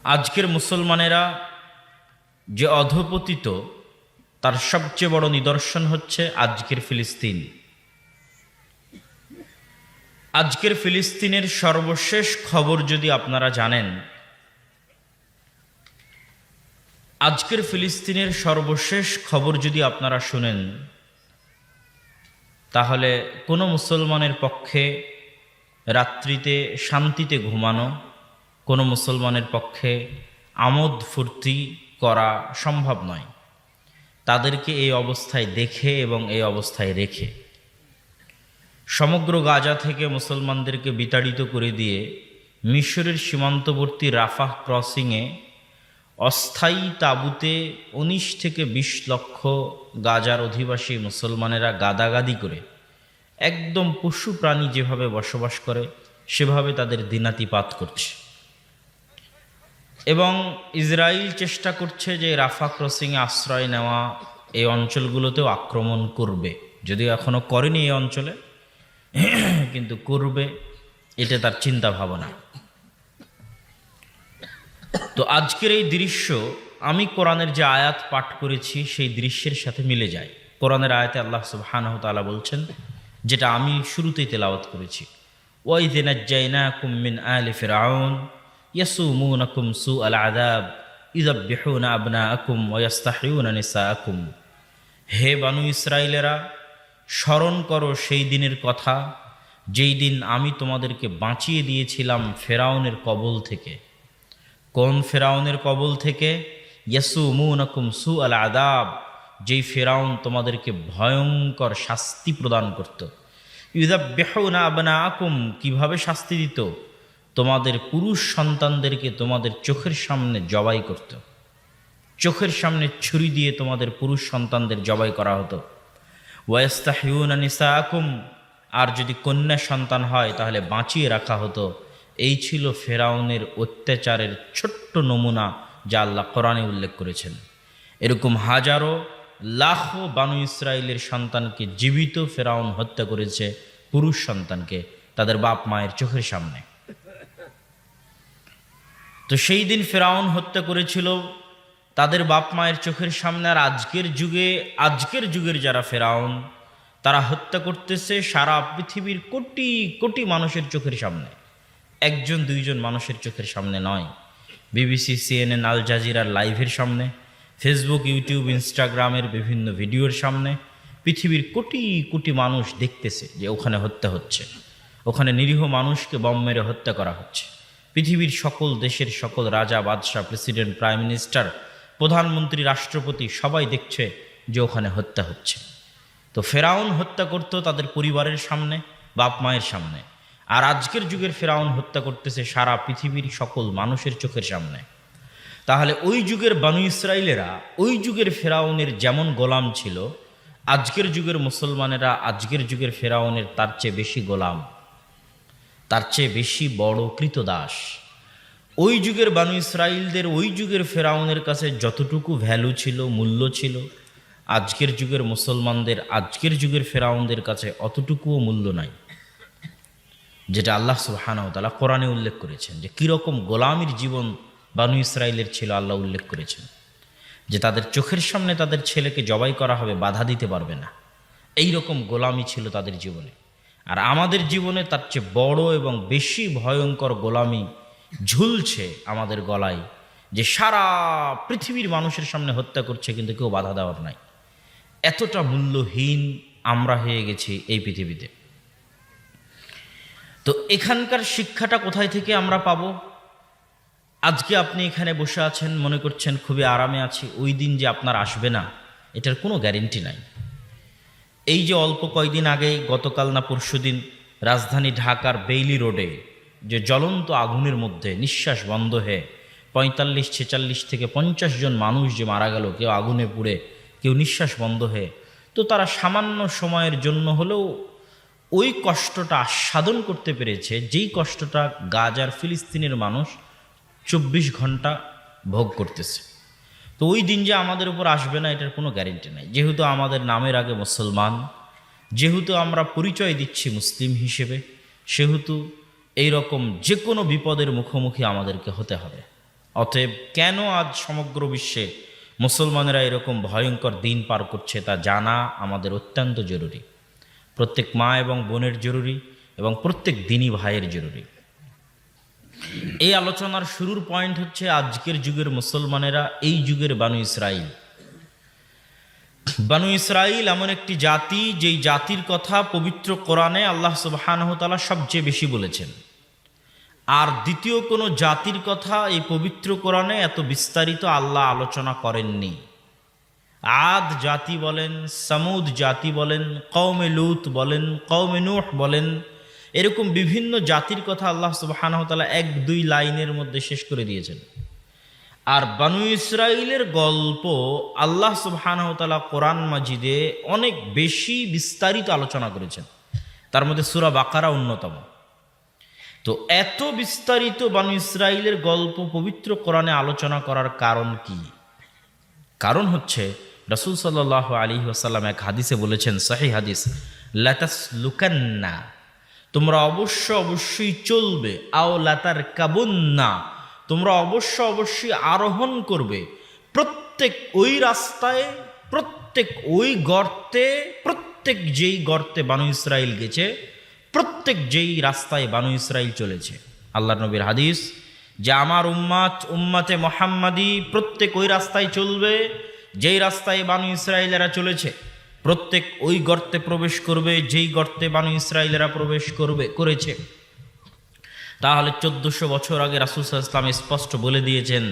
আজকের মুসলমানেরা যে অধঃপতিত তার সবচেয়ে বড় নিদর্শন হচ্ছে আজকের ফিলিস্তিন। আজকের ফিলিস্তিনের সর্বশেষ খবর যদি আপনারা জানেন, আজকের ফিলিস্তিনের সর্বশেষ খবর যদি আপনারা শুনেন, তাহলে কোনো মুসলমানের পক্ষে রাত্রিতে শান্তিতে ঘুমানো, কোনো মুসলমানের পক্ষে আমোদ ফুর্তি করা সম্ভব নয়। তাদেরকে এই অবস্থায় দেখে এবং এই অবস্থায় রেখে সমগ্র গাজা থেকে মুসলমানদেরকে বিতাড়িত করে দিয়ে মিশরের সীমান্তবর্তী রাফাহ ক্রসিংয়ে অস্থায়ী তাঁবুতে 19 থেকে 20 লক্ষ গাজার অধিবাসী মুসলমানেরা গাদাগাদি করে একদম পশু প্রাণী যেভাবে বসবাস করে সেভাবে তাদের দিনাতিপাত করছে। এবং ইসরায়েল চেষ্টা করছে যে রাফা ক্রসিংয়ে আশ্রয় নেওয়া এই অঞ্চলগুলোতেও আক্রমণ করবে, যদিও এখনও করেনি এই অঞ্চলে, কিন্তু করবে, এটা তার চিন্তা ভাবনা। তো আজকের এই দৃশ্য আমি কোরআনের যে আয়াত পাঠ করেছি সেই দৃশ্যের সাথে মিলে যায়। কোরআনের আয়াতে আল্লাহ সুবহানাহু ওয়া তাআলা বলছেন, যেটা আমি শুরুতেই তেলাওয়াত করেছি, ওয়াইয নাজ্জায়নাকুম মিন আলি ফিরআউন ইয়াসুমুনাকুম সুআল আযাব ইযাববিহুনা আবনাআকুম ওয়া ইস্তাহইউনা নিসাআকুম। হে বানু ইসরাইলেরা, স্মরণ করো সেই দিনের কথা যেই দিন আমি তোমাদেরকে বাঁচিয়ে দিয়েছিলাম ফেরাউনের কবল থেকে। কোন ফেরাউনের কবল থেকে? ইয়াসুমুনাকুম সুআল আযাব, যেই ফেরাউন তোমাদেরকে ভয়ঙ্কর শাস্তি প্রদান করত। ইযাববিহুনা আবনাআকুম, কিভাবে শাস্তি দিত? তোমাদের পুরুষ সন্তানদেরকে তোমাদের চোখের সামনে জবাই করত, চোখের সামনে ছুরি দিয়ে তোমাদের পুরুষ সন্তানদের জবাই করা হতো। ওয়া ইস্তাহইউনা নিসাআকুম, আর যদি কন্যা সন্তান হয় তাহলে বাঁচিয়ে রাখা হতো। এই ছিল ফেরাউনের অত্যাচারের ছোট্ট নমুনা যা আল্লাহ কোরআনে উল্লেখ করেছেন। এরকম হাজারো লাখো বানু ইসরায়েলের সন্তানকে জীবিত ফেরাউন হত্যা করেছে, পুরুষ সন্তানকে তাদের বাপ মায়ের চোখের সামনে। তো সেই দিন ফেরাউন হত্যা করেছিল তাদের বাপ মায়ের চোখের সামনে। আর আজকের যুগের যারা ফেরাউন, তারা হত্যা করতেছে সারা পৃথিবীর কোটি কোটি মানুষের চোখের সামনে, একজন দুইজন মানুষের চোখের সামনে নয়। বিবিসি, CNN, আল জাজিরার লাইভের সামনে, ফেসবুক, ইউটিউব, ইনস্টাগ্রামের বিভিন্ন ভিডিওর সামনে পৃথিবীর কোটি কোটি মানুষ দেখতেছে যে ওখানে হত্যা হচ্ছে, ওখানে নিরীহ মানুষকে বম মেরে হত্যা করা হচ্ছে। পৃথিবীর সকল দেশের সকল রাজা, বাদশাহ, প্রেসিডেন্ট, প্রাইম মিনিস্টার, প্রধানমন্ত্রী, রাষ্ট্রপতি সবাই দেখছে যে ওখানে হত্যা হচ্ছে। তো ফেরাউন হত্যা করতো তাদের পরিবারের সামনে, বাপ মায়ের সামনে, আর আজকের যুগের ফেরাউন হত্যা করতেছে সারা পৃথিবীর সকল মানুষের চোখের সামনে। তাহলে ওই যুগের বানু ইসরাইলেরা ওই যুগের ফেরাউনের যেমন গোলাম ছিল, আজকের যুগের মুসলমানেরা আজকের যুগের ফেরাউনের তার চেয়ে বেশি গোলাম, তার চেয়ে বেশি বড় কৃতদাস। ওই যুগের বানু ইসরাইলদের ওই যুগের ফেরাউনের কাছে যতটুকু ভ্যালু ছিল, মূল্য ছিল, আজকের যুগের মুসলমানদের আজকের যুগের ফেরাউনদের কাছে অতটুকুও মূল্য নাই। যেটা আল্লাহ সুবহানাহু ওয়া তাআলা কোরআনে উল্লেখ করেছেন যে কীরকম গোলামির জীবন বানু ইসরাইলের ছিল, আল্লাহ উল্লেখ করেছেন যে তাদের চোখের সামনে তাদের ছেলেকে জবাই করা হবে, বাধা দিতে পারবে না। এই রকম গোলামি ছিল তাদের জীবনে। আর আমাদের জীবনে তার চেয়ে বড় এবং বেশি ভয়ঙ্কর গোলামি ঝুলছে আমাদের গলায়, যে সারা পৃথিবীর মানুষের সামনে হত্যা করছে কিন্তু কেউ বাধা দেওয়ার নাই। এতটা মূল্যহীন আমরা হয়ে গেছি এই পৃথিবীতে। তো এখানকার শিক্ষাটা কোথায় থেকে আমরা পাবো? আজকে আপনি এখানে বসে আছেন, মনে করছেন খুবই আরামে আছি, ওই দিন যে আপনার আসবে না এটার কোনো গ্যারেন্টি নাই। এই যে অল্প কয়েকদিন আগেই, গতকাল না পরশুদিন, রাজধানী ঢাকার বেইলি রোডে যে জ্বলন্ত আগুনের মধ্যে নিঃশ্বাস বন্ধ হয়ে 45, 46 থেকে 50 জন মানুষ যে মারা গেল, কেউ আগুনে পুড়ে, কেউ নিঃশ্বাস বন্ধ হয়ে। তো তারা সামান্য সময়ের জন্য হলেও ওই কষ্টটা আস্বাদন করতে পেরেছে, যেই কষ্টটা গাজার ফিলিস্তিনের মানুষ 24 ঘন্টা ভোগ করতেছে। তো ওই দিন যে আমাদের উপর আসবে না এটার কোনো গ্যারেন্টি নাই। যেহেতু আমাদের নামের আগে মুসলমান, যেহেতু আমরা পরিচয় দিচ্ছি মুসলিম হিসেবে, সেহেতু এই রকম যে কোনো বিপদের মুখোমুখি আমাদেরকে হতে হবে। অতএব কেন আজ সমগ্র বিশ্বে মুসলমানেরা এরকম ভয়ঙ্কর দিন পার করছে তা জানা আমাদের অত্যন্ত জরুরি। প্রত্যেক মা এবং বোনের জরুরি এবং প্রত্যেক দিনী ভাইয়ের জরুরি। এই আলোচনার শুরুর পয়েন্ট হচ্ছে আজকের যুগের মুসলমানেরা এই যুগের বানু ইসরাইল। বানু ইসরাইল এমন একটি জাতি যেই জাতির কথা পবিত্র কোরআনে আল্লাহ সুবহানাহু ওয়া তাআলা সবচেয়ে বেশি বলেছেন। আর দ্বিতীয় কোনো জাতির কথা এই পবিত্র কোরআনে এত বিস্তারিত আল্লাহ আলোচনা করেননি। আদ জাতি বলেন, সামুদ জাতি বলেন, কওমে লূত বলেন, কওমে নূহ বলেন, এরকম বিভিন্ন জাতির কথা আল্লাহ সুবহানাহু ওয়া তাআলা 1-2 লাইনের মধ্যে শেষ করে দিয়েছেন। আর বানু ইসরাইলের গল্প আল্লাহ সুবহানাহু ওয়া তাআলা কোরআন মাজিদে অনেক বেশি বিস্তারিত আলোচনা করেছেন, তার মধ্যে সূরা বাকারা অন্যতম। তো এত বিস্তারিত বানু ইসরাইলের গল্প পবিত্র কোরআনে আলোচনা করার কারণ কি? কারণ হচ্ছে রাসূল সাল্লাল্লাহু আলাইহি ওয়াসাল্লাম এক হাদিসে বলেছেন, সহিহ হাদিস, লাতাসলুকান্না, তোমরা অবশ্যই চলবে, আও লাতারকাবুন্না, তোমরা অবশ্যই আরোহণ করবে, প্রত্যেক ওই রাস্তায়, প্রত্যেক ওই গর্তে, প্রত্যেক যেই গর্তে বানু ইসরাইল গেছে, প্রত্যেক যেই রাস্তায় বানু ইসরাইল চলেছে। আল্লাহর নবীর হাদিস যে আমার উম্মাতে মুহাম্মাদি প্রত্যেক ওই রাস্তায় চলবে যেই রাস্তায় বানু ইসরাইলেরা চলেছে, প্রত্যেক ওই গর্তে প্রবেশ করবে যেই গর্তে বানু ইসরাইলেরা প্রবেশ করেছে। তাহলে 1400 বছর আগে রাসূল সাল্লাল্লাহু আলাইহি ওয়াসাল্লাম স্পষ্ট বলে দিয়েছেন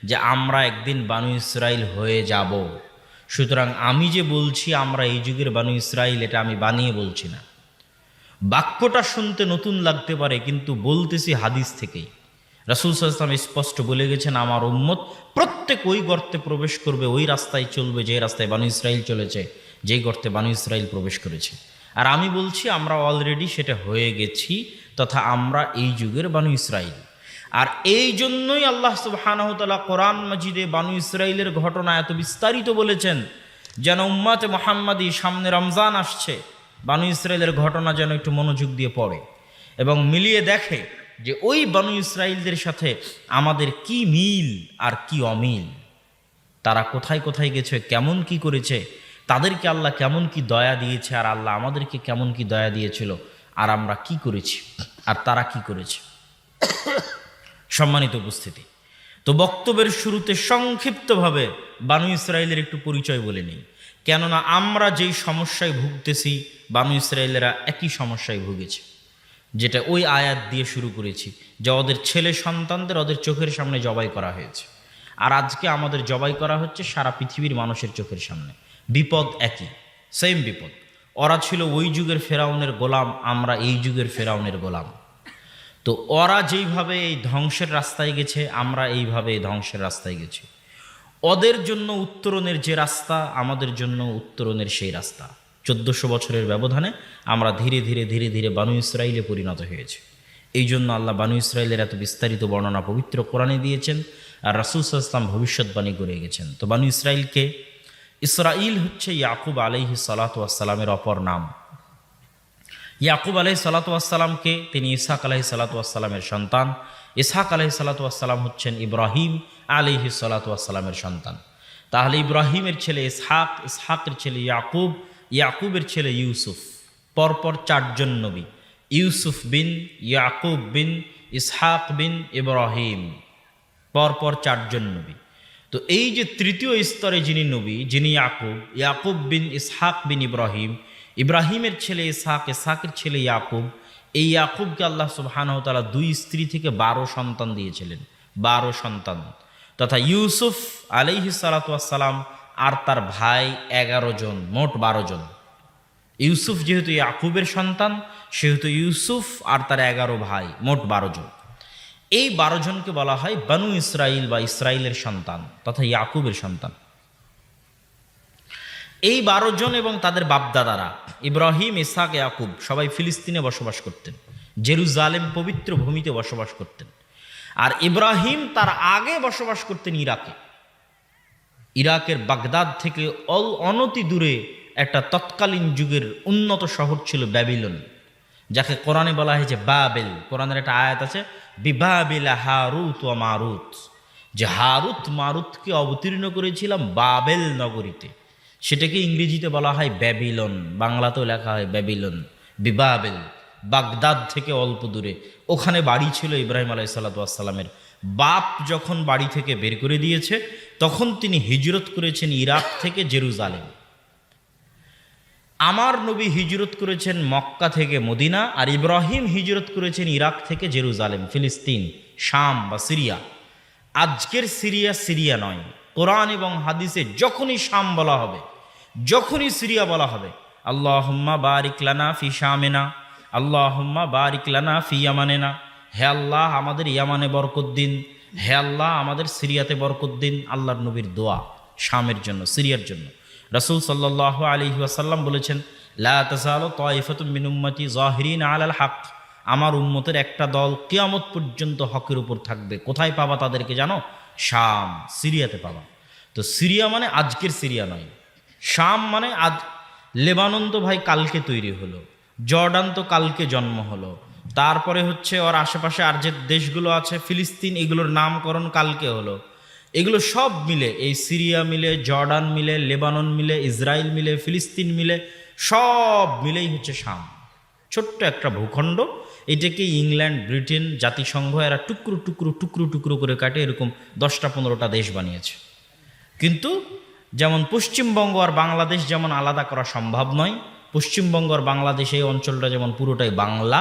যে আমরা একদিন বানু ইসরাইল হয়ে যাব। সুতরাং আমি যে বলছি আমরা এই যুগের বানু ইসরাইল, এটা আমি বানিয়ে বলছি না। বাক্যটা শুনতে নতুন লাগতে পারে, কিন্তু বলতেছি হাদিস থেকেই। রাসূল সাল্লাল্লাহু আলাইহি ওয়াসাল্লাম স্পষ্ট বলে গেছেন আমার উম্মত প্রত্যেক ওই গর্তে প্রবেশ করবে, ওই রাস্তায় চলবে যে রাস্তায় বানু ইসরাইল চলেছে, যেই গর্তে বানু ইসরাইল প্রবেশ করেছে। আর আমি বলছি আমরা অলরেডি সেটা হয়ে গেছি, তথা আমরা এই যুগের বানু ইসরাইল। আর এই জন্যই আল্লাহ সুবহানাহু ওয়া তাআলা কোরআন মাজিদে বানু ইসরাইলের ঘটনা এত বিস্তারিত বলেছেন, যেন উম্মতে মুহাম্মাদি সামনে রমজান আসছে, বানু ইসরাইলের ঘটনা যেন একটু মনোযোগ দিয়ে পড়ে এবং মিলিয়ে দেখে যে ওই বানু ইসরাইলদের সাথে আমাদের কি মিল আর কি অমিল। তারা কোথায় কোথায় গেছে, কেমন কি করেছে, তাদেরকে আল্লাহ কেমন কি দয়া দিয়েছে, আর আল্লাহ আমাদেরকে কেমন কি দয়া দিয়েছিল, আর আমরা কি করেছি আর তারা কি করেছে। সম্মানিত উপস্থিতি, তো বক্তব্যের শুরুতে সংক্ষিপ্তভাবে বানু ইসরাইলের একটু পরিচয় বলে নিই। কেননা আমরা যেই সমস্যায় ভুগতেছি বানু ইসরাইলেরা একই সমস্যায় ভুগেছে, যেটা ওই আয়াত দিয়ে শুরু করেছি, যে ওদের ছেলে সন্তানদের ওদের চোখের সামনে জবাই করা হয়েছে। আর আজকে আমাদের জবাই করা হচ্ছে সারা পৃথিবীর মানুষের চোখের সামনে। বিপদ একই, সেম বিপদ। ওরা ছিল ওই যুগের ফেরাউনের গোলাম, আমরা এই যুগের ফেরাউনের গোলাম। তো ওরা যেইভাবে এই ধ্বংসের রাস্তায় গেছে, আমরা এইভাবে এই ধ্বংসের রাস্তায় গেছি। ওদের জন্য উত্তরণের যে রাস্তা, আমাদের জন্য উত্তরণের সেই রাস্তা। 1400 বছরের ব্যবধানে আমরা ধীরে ধীরে বানু ইসরাইলে পরিণত হয়েছে। এই জন্য আল্লাহ বানু ইসরাইলের এত বিস্তারিত বর্ণনা পবিত্র কোরআনে দিয়েছেন, আর রাসূল সাল্লাল্লাহু আলাইহি ওয়াসাল্লাম ভবিষ্যৎবাণী করে গেছেন। তো বানু ইসরাইলকে, ইসরাইল হচ্ছে ইয়াকুব আলাইহিস সালাতু ওয়াস সালামের অপর নাম। ইয়াকুব আলাইহিস সালাতু ওয়াস সালামকে তিনি ইসহাক আলাইহিস সালাতু ওয়াস সালামের সন্তান, ইসহাক আলাইহিস সালাতু ওয়াস সালাম হচ্ছেন ইব্রাহিম আলাইহিস সালাতু ওয়াস সালামের সন্তান। তাহলে ইব্রাহিমের ছেলে ইসহাক, ইসহাকের ছেলে ইয়াকুব, ইয়াকুবের ছেলে ইউসুফ। পরপর 4 জন নবী, ইউসুফ বিন, ইয়াকুব বিন, ইসহাক বিন, ইব্রাহিম, পরপর 4 জন নবী। তো এই যে তৃতীয় স্তরে যিনি নবী, যিনি ইয়াকুব, ইয়াকুব বিন ইসহাক বিন ইব্রাহিম, ইব্রাহিমের ছেলে ইসহাক, ইসহাকের ছেলে ইয়াকুব। এই ইয়াকুবকে আল্লাহ সুবহানাহু ওয়া তাআলা 2 স্ত্রী থেকে 12 সন্তান দিয়েছিলেন, 12 সন্তান। তথা ইউসুফ আলাইহিস সালাতু ওয়াস সালাম আর তার ভাই 11 জন, মোট 12 জন। ইউসুফ যেহেতু ইয়াকুবের সন্তান, সেহেতু ইউসুফ আর তার 11 ভাই, মোট 12 জন। এই 12 জনকে বলা হয় বানু ইসরাইল বা ইসরাইলের সন্তান তথা ইয়াকুবের সন্তান। এই 12 জন এবং তাদের বাপদাদারা ইব্রাহিম, ইসহাক, ইয়াকুব সবাই ফিলিস্তিনে বসবাস করতেন, জেরুজালেম পবিত্র ভূমিতে বসবাস করতেন। আর ইব্রাহিম তার আগে বসবাস করতেন ইরাকে। ইরাকের বাগদাদ থেকে অনতি দূরে একটা তৎকালীন যুগের উন্নত শহর ছিল ব্যাবিলন, যাকে কোরআনে বলা হয়েছে বাবেল। কোরআনের একটা আয়াত আছে, বিবাবিল হারুত ওয়া মারুত, যে হারুত মারুতকে অবতীর্ণ করেছিলাম বাবেল নগরীতে। সেটাকে ইংরেজিতে বলা হয় ব্যাবিলন, বাংলাতেও লেখা হয় ব্যাবিলন, বিবাবেল। বাগদাদ থেকে অল্প দূরে ওখানে বাড়ি ছিল ইব্রাহিম আলাইহিসসালামের। বাপ যখন বাড়ি থেকে বের করে দিয়েছে তখন তিনি হিজরত করেছেন ইরাক থেকে জেরুজালেম। আমার নবী হিজরত করেছেন মক্কা থেকে মদিনা, আর ইব্রাহিম হিজরত করেছেন ইরাক থেকে জেরুজালেম, ফিলিস্তিন, শাম বা সিরিয়া। আজকের সিরিয়া সিরিয়া নয়। কোরআন এবং হাদিসে যখনই শাম বলা হবে, যখনই সিরিয়া বলা হবে, আল্লাহুম্মা বারিক লানা ফি শামিনা, আল্লাহুম্মা বারিক লানা ফি ইয়ামানিনা, হে আল্লাহ আমাদের ইয়ামানে বরকত দিন, হে আল্লাহ আমাদের সিরিয়াতে বরকত দিন। আল্লাহর নবীর দোয়া শামের জন্য, সিরিয়ার জন্য। রাসূল সাল্লাল্লাহু আলাইহি ওয়াসাল্লাম বলেছেন, লা তাযালু তায়ফাতুম মিন উম্মতি যাহিরিন আলাল হক, আমার উম্মতের একটা দল কিয়ামত পর্যন্ত হকের উপর থাকবে। কোথায় পাবা তাদেরকে জানো? শাম, সিরিয়াতে পাবা। তো সিরিয়া মানে আজকের সিরিয়া নয়। শাম মানে আজ, লেবানন তো ভাই কালকে তৈরি হলো, জর্ডান তো কালকে জন্ম হলো, তারপরে হচ্ছে ওর আশেপাশে আর যে দেশগুলো আছে ফিলিস্তিন, এগুলোর নামকরণ কালকে হলো। এগুলো সব মিলে, এই সিরিয়া মিলে, জর্ডান মিলে, লেবানন মিলে, ইসরায়েল মিলে, ফিলিস্তিন মিলে, সব মিলেই হচ্ছে শাম। ছোট্ট একটা ভূখণ্ড। এটাকে ইংল্যান্ড, ব্রিটেন, জাতিসংঘ এরা টুকরো টুকরো টুকরো টুকরো করে কাটে এরকম 10টা-15টা দেশ বানিয়েছে। কিন্তু যেমন পশ্চিমবঙ্গ আর বাংলাদেশ যেমন আলাদা করা সম্ভব নয়, পশ্চিমবঙ্গ আর বাংলাদেশ এই অঞ্চলটা যেমন পুরোটাই বাংলা,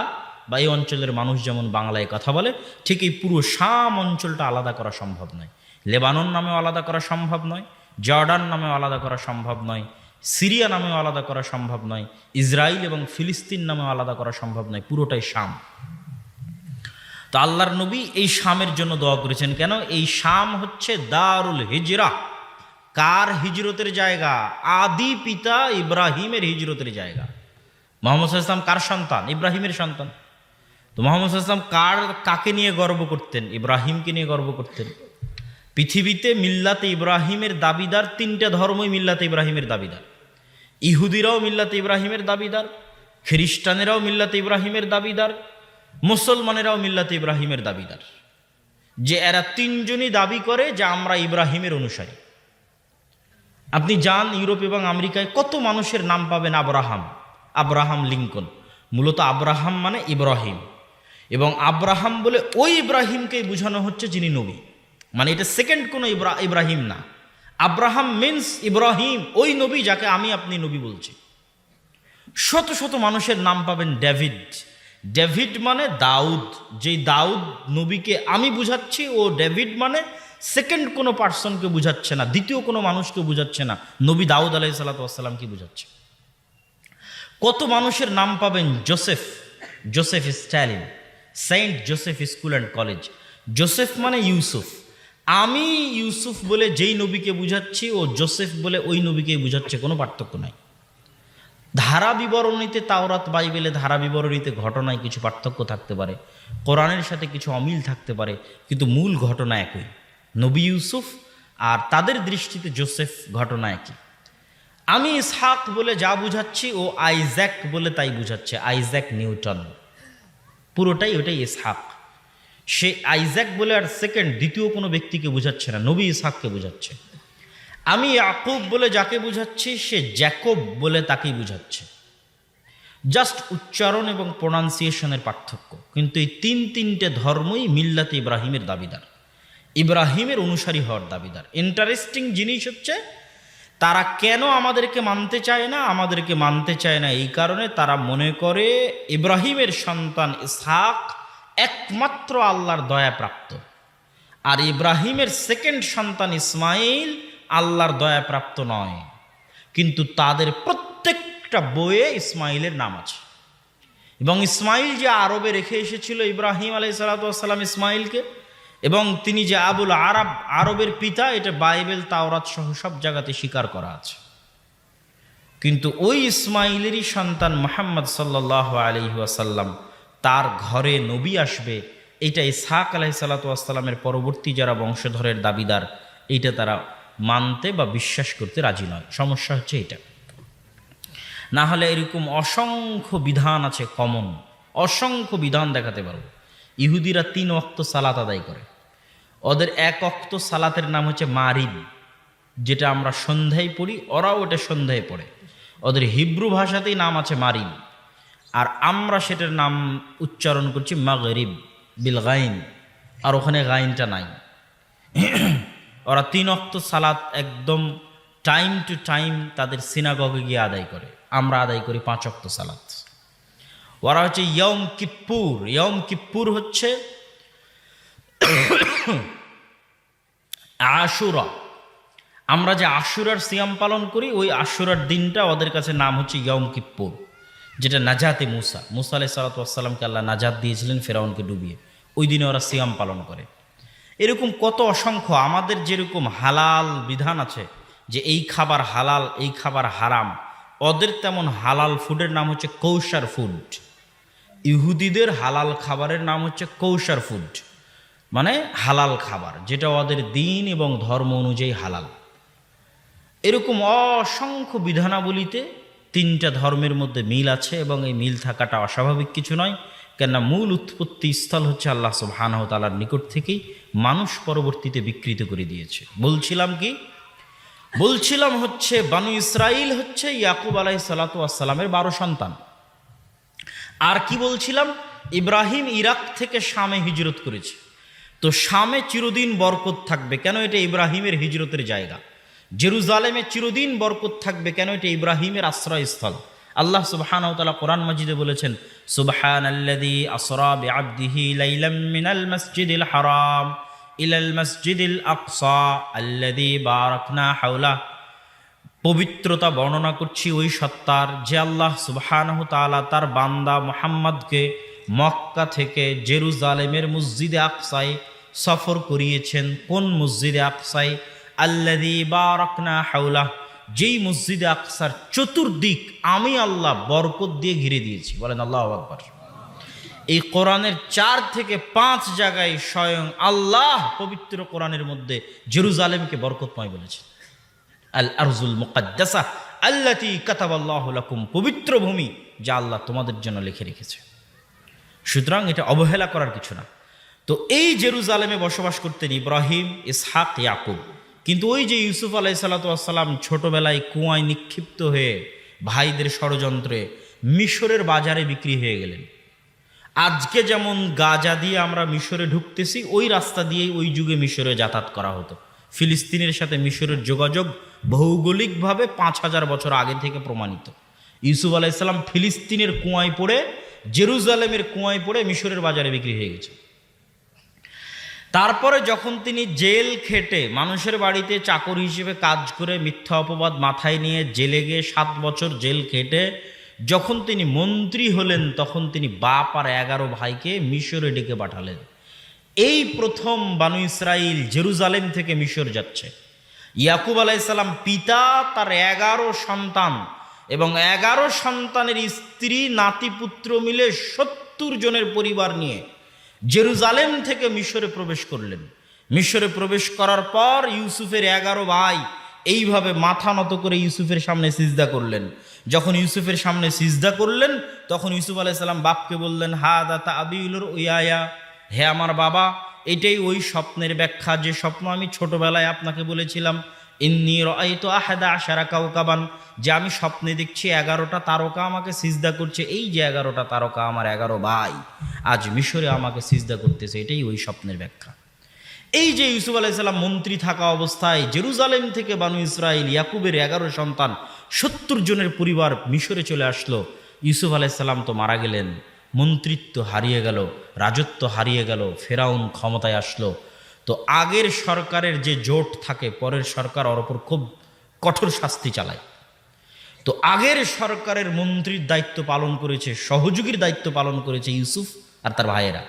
বা এই অঞ্চলের মানুষ যেমন বাংলায় কথা বলে, ঠিক এই পুরো শাম অঞ্চলটা আলাদা করা সম্ভব নয়। লেবানন নামেও আলাদা করা সম্ভব নয়, জর্ডান নামেও আলাদা করা সম্ভব নয়, সিরিয়া নামেও আলাদা করা সম্ভব নয়, ইসরায়েল এবং ফিলিস্তিন নামেও আলাদা করা সম্ভব নয়, পুরোটাই শাম। তো আল্লাহর নবী এই শামের জন্য দোয়া করেছেন। কেন? এই শাম হচ্ছে দারুল হিজরা। কার হিজরতের জায়গা? আদি পিতা ইব্রাহিমের হিজরতের জায়গা। মুহাম্মদ সাল্লাল্লাহু আলাইহি ওয়াসাল্লাম কার সন্তান? ইব্রাহিমের সন্তান। তো মুহাম্মদ সাল্লাল্লাহু আলাইহি ওয়াসাল্লাম কাকে নিয়ে গর্ব করতেন? ইব্রাহিমকে নিয়ে গর্ব করতেন। পৃথিবীতে মিল্লাতে ইব্রাহিমের দাবিদার 3টা ধর্মই মিল্লাতে ইব্রাহিমের দাবিদার। ইহুদিরাও মিল্লাতে ইব্রাহিমের দাবিদার, খ্রিস্টানেরাও মিল্লাতে ইব্রাহিমের দাবিদার, মুসলমানেরাও মিল্লাতে ইব্রাহিমের দাবিদার। যে এরা 3জনই দাবি করে যে আমরা ইব্রাহিমের অনুসারী। আপনি যান ইউরোপ এবং আমেরিকায়, কত মানুষের নাম পাবেন আব্রাহাম, আব্রাহাম লিঙ্কন। মূলত আব্রাহাম মানে ইব্রাহিম, এবং আব্রাহাম বলে ওই ইব্রাহিমকেই বোঝানো হচ্ছে যিনি নবী। মানে এটা সেকেন্ড কোনো ইব্রাহিম না। আব্রাহাম মিন্স ইব্রাহিম, ওই নবী যাকে আমি আপনি নবী বলছি। শত শত মানুষের নাম পাবেন ডেভিড। ডেভিড মানে দাউদ, যেই দাউদ নবীকে আমি বুঝাচ্ছি, ও ডেভিড মানে সেকেন্ড কোনো পার্সনকে বুঝাচ্ছে না, দ্বিতীয় কোনো মানুষকে বুঝাচ্ছে না, নবী দাউদ আলাইহিস সালাতু ওয়াস সালামকে বুঝাচ্ছে। কত মানুষের নাম পাবেন Joseph, Joseph Stalin, Saint Joseph school and college. জোসেফ মানে ইউসুফ। আমি ইউসুফ বলে যেই নবীকে বুঝাচ্ছি, ও জোসেফ বলে ওই নবীকে বুঝাচ্ছে, কোনো পার্থক্য নাই। ধারা বিবরণীতে, তাওরাত বাইবেলে ধারা বিবরণীতে ঘটনায় কিছু পার্থক্য থাকতে পারে, কোরআনের সাথে কিছু অমিল থাকতে পারে, কিন্তু মূল ঘটনা একই। নবী ইউসুফ আর তাদের দৃষ্টিতে জোসেফ, ঘটনা একই। আমি ইসহাক বলে যা বুঝাচ্ছি, ও আইজ্যাক বলে তাই বুঝাচ্ছে, আইজ্যাক নিউটন, পুরোটাই ওটাই ইসহাক। সে আইজ্যাক বলে আর সেকেন্ড দ্বিতীয় কোনো ব্যক্তিকে বুঝাচ্ছে না, নবী ইসহাককে বুঝাচ্ছে। আমি ইয়াকুব বলে যাকে বুঝাচ্ছি, সে জ্যাকব বলে তাকেই বুঝাচ্ছে। জাস্ট উচ্চারণ এবং প্রোনাউন্সিয়েশনের পার্থক্য, কিন্তু এই তিনটে ধর্মই মিল্লাতে ইব্রাহিমের দাবিদার, ইব্রাহিমের অনুসারী হওয়ার দাবিদার। ইন্টারেস্টিং জিনিস হচ্ছে, তারা কেন আমাদেরকে মানতে চায় না? আমাদেরকে মানতে চায় না এই কারণে, তারা মনে করে ইব্রাহিমের সন্তান ইসহাক একমাত্র আল্লাহর দয়াপ্রাপ্ত, আর ইব্রাহিমের সেকেন্ড সন্তান ইসমাইল আল্লাহর দয়াপ্রাপ্ত নয়। কিন্তু তাদের প্রত্যেকটা বইয়ে ইসমাইলের নাম আছে, এবং ইসমাইল যে আরবে রেখে এসেছিল ইব্রাহিম আলাইহিস সালাতু ওয়াস সালাম ইসমাইলকে, এবং তিনি যে আবুল আরব, আরবের পিতা, এটা বাইবেল, তাওরাত সহ সব জায়গাতে স্বীকার করা আছে। কিন্তু ওই ইসমাইলেরই সন্তান মুহাম্মদ সাল্লাল্লাহু আলাইহি ওয়াসাল্লাম, তার ঘরে নবী আসবে, এটা ইসহাক আলাইহিস সালাতু ওয়াস সালামের পরবর্তী যারা বংশধরের দাবিদার, এইটা তারা মানতে বা বিশ্বাস করতে রাজি নয়। সমস্যা হচ্ছে এটা। না হলে এরকম অসংখ্য বিধান আছে, কমন অসংখ্য বিধান দেখাতে পারবো। ইহুদিরা 3 ওয়াক্ত সালাত আদায় করে, ওদের এক ওয়াক্ত সালাতের নাম হচ্ছে মারিব, যেটা আমরা সন্ধ্যায় পড়ি, ওরাও ওটা সন্ধ্যায় পড়ে। ওদের হিব্রু ভাষাতেই নাম আছে মারিব, আর আমরা সেটার নাম উচ্চারণ করছি মাগরিব বিল গাইন, আর ওখানে গাইনটা নাই। ওরা 3 ওয়াক্ত সালাত একদম টাইম টু টাইম তাদের সিনাগগে গিয়ে আদায় করে, আমরা আদায় করি 5 ওয়াক্ত সালাত। ওরা হচ্ছে ইয়ম কিপ্পুর। ইয়ম কিপ্পুর হচ্ছে আশুরা। আমরা যে আশুরার সিয়াম পালন করি, ওই আশুরার দিনটা ওদের কাছে নাম হচ্ছে ইয়ম কিপ্পুর, যেটা নাজাতে মুসা আলাইহিস সালাতু ওয়াস সালামকে আল্লাহ নাজাত দিয়েছিলেন ফেরাউনকে ডুবিয়ে। ওই দিনে ওরা সিয়াম পালন করে। এরকম কত অসংখ্য আমাদের যেরকম হালাল বিধান আছে যে এই খাবার হালাল, এই খাবার হারাম, ওদের তেমন হালাল ফুডের নাম হচ্ছে কৌশার ফুড। ইহুদিদের হালাল খাবারের নাম হচ্ছে কৌশার ফুড, মানে হালাল খাবার, যেটা ওদের দিন এবং ধর্ম অনুযায়ী হালাল। এরকম অসংখ্য বিধানাবলিতে 3টা ধর্মের মধ্যে মিল আছে, এবং এই মিল থাকাটা অস্বাভাবিক কিছু নয়, কেননা মূল উৎপত্তি স্থল হচ্ছে আল্লাহ সুবহানাহু ওয়া তাআলার নিকট থেকেই, মানুষ পরবর্তীতে বিকৃত করে দিয়েছে। বলছিলাম হচ্ছে বানু ইসরাইল হচ্ছে ইয়াকুব আলাইহিস সালাতু ওয়াস সালামের 12 সন্তান। আর কি বলছিলাম, ইব্রাহিম ইরাক থেকে শামে হিজরত করেছে। তো শামে চিরদিন বরকত থাকবে, কেন? এটা ইব্রাহিমের হিজরতের জায়গা। জেরুজালেমে চিরদিন বরকত থাকবে, কেন? এটা ইব্রাহিমের আশ্রয়স্থল। আল্লাহ সুবহানাহু ওয়া তাআলা কোরআন মাজিদে বলেছেন, সুবহানাল্লাযী আসরা বিআবদিহি লাইলাম মিনাল মাসজিদিল হারাম ইলাল মাসজিদিল আকসা আল্লাযী বারাকনা হাওলা। পবিত্রতা বর্ণনা করছি ওই সত্তার, যে আল্লাহ সুবহানাহু ওয়া তাআলা তার বান্দা মুহাম্মদকে মক্কা থেকে জেরুজালেমের মসজিদে আকসায় সফর করিয়েছেন। কোন মসজিদে আকসায়? আল্লাযী বারাকনা হাওলা, যেই মসজিদে আকসার চতুর্দিক আমি আল্লাহ বরকত দিয়ে ঘিরে দিয়েছি। বলেন আল্লাহু আকবার। এই কোরআনের 4 থেকে 5 জায়গায় স্বয়ং আল্লাহ পবিত্র কোরআনের মধ্যে জেরুজালেমকে বরকতময় বলেছেন। আল আরজুল মুকাদ্দাসা আল্লাতী কাতাবাল্লাহু লাকুম, পবিত্র ভূমি যা আল্লাহ তোমাদের জন্য লিখে রেখেছে। সুতরাং এটা অবহেলা করার কিছু না। তো এই জেরুজালেমে বসবাস করতেন ইব্রাহিম, ইসহাক, ইয়াকুব। কিন্তু ওই যে ইউসুফ আলাইহিস সালাতু ওয়াস সালাম ছোটবেলায় কুয়ায় নিক্ষিপ্ত হয়ে ভাইদের ষড়যন্ত্রে মিশরের বাজারে বিক্রি হয়ে গেলেন। আজকে যেমন গাজা দিয়ে আমরা মিশরে ঢুকতেছি, ওই রাস্তা দিয়েই ওই যুগে মিশরে যাতায়াত করা হতো। ফিলিস্তিনের সাথে মিশরের যোগাযোগ ভৌগোলিকভাবে 5000 বছর আগে থেকে প্রমাণিত। ইউসুফ আলাইহিস সালাম ফিলিস্তিনের কুয়ায় পড়ে, জেরুজালেমের কুয়ায় পড়ে মিশরের বাজারে বিক্রি হয়ে গেছে। তারপরে যখন তিনি জেল খেটে, মানুষের বাড়িতে চাকর হিসেবে কাজ করে মিথ্যা অপবাদ মাথায় নিয়ে জেলে গিয়ে 7 বছর জেল খেটে যখন তিনি মন্ত্রী হলেন, তখন তিনি বাপ আর 11 ভাইকে মিশরে ডেকে পাঠালেন। এই প্রথম বানু ইসরাইল জেরুজালেম থেকে মিশর যাচ্ছে। ইয়াকুব আলাইহিস সালাম পিতা, তার 11 সন্তান এবং 11 সন্তানের স্ত্রী নাতিপুত্র মিলে 70 জনের পরিবার নিয়ে জেরুজালেম থেকে মিশরে প্রবেশ করলেন। মিশরে প্রবেশ করার পর ইউসুফের 11 ভাই এইভাবে মাথা নত করে ইউসুফের সামনে সিজদা করলেন। যখন ইউসুফের সামনে সিজদা করলেন, তখন ইউসুফ আলাইহিস সালাম বাপকে বললেন, হাদা তাবিলুর উয়ায়া, হে আমার বাবা, এটাই ওই স্বপ্নের ব্যাখ্যা যে স্বপ্ন আমি ছোটবেলায় আপনাকে বলেছিলাম। ইন্নী রাআইতু আহাদা আশারা কাওকাবান, যে আমি স্বপ্নে দেখছি 11টা তারকা আমাকে সিজদা করছে। এই যে 11টা তারকা আমার 11 ভাই আজ মিশরে আমাকে সিজদা করতেছে, এটাই ওই স্বপ্নের ব্যাখ্যা। এই যে ইউসুফ আলাইহিস সালাম মন্ত্রী থাকা অবস্থায় জেরুজালেম থেকে বানু ইসরাইল ইয়াকুবের 11 সন্তান 70 জনের পরিবার মিশরে চলে আসলো। ইউসুফ আলাইহিস সালাম তো মারা গেলেন, মন্ত্রিত্ব হারিয়ে গেল, রাজত্ব হারিয়ে গেল, ফেরাউন ক্ষমতায় আসলো। তো আগের সরকারের যে জোট থাকে, পরের সরকার ওর ওপর খুব কঠোর শাস্তি চালায়। তো আগের সরকারের মন্ত্রীর দায়িত্ব পালন করেছে, সহযোগীর দায়িত্ব পালন করেছে ইউসুফ আর তার ভাইয়েরা।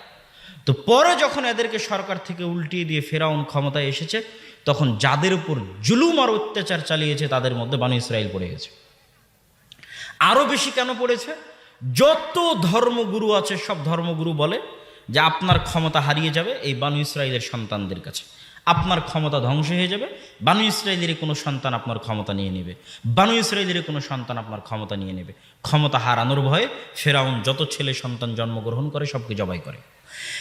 তো পরে যখন এদেরকে সরকার থেকে উল্টিয়ে দিয়ে ফেরাউন ক্ষমতায় এসেছে, তখন যাদের উপর জুলুম আর অত্যাচার চালিয়েছে তাদের মধ্যে বানু ইসরাইল পড়ে গেছে। আরো বেশি কেন পড়েছে? যত ধর্মগুরু আছে সব ধর্মগুরু বলে যে আপনার ক্ষমতা হারিয়ে যাবে এই বানু ইসরাইলের সন্তানদের কাছে, আপনার ক্ষমতা ধ্বংস হয়ে যাবে, বানু ইসরাইলের কোনো সন্তান আপনার ক্ষমতা নিয়ে নেবে, বানু ইসরাইলের কোনো সন্তান আপনার ক্ষমতা নিয়ে নেবে। ক্ষমতা হারানোর ভয়ে ফেরাউন যত ছেলে সন্তান জন্মগ্রহণ করে সবকে জবাই করে।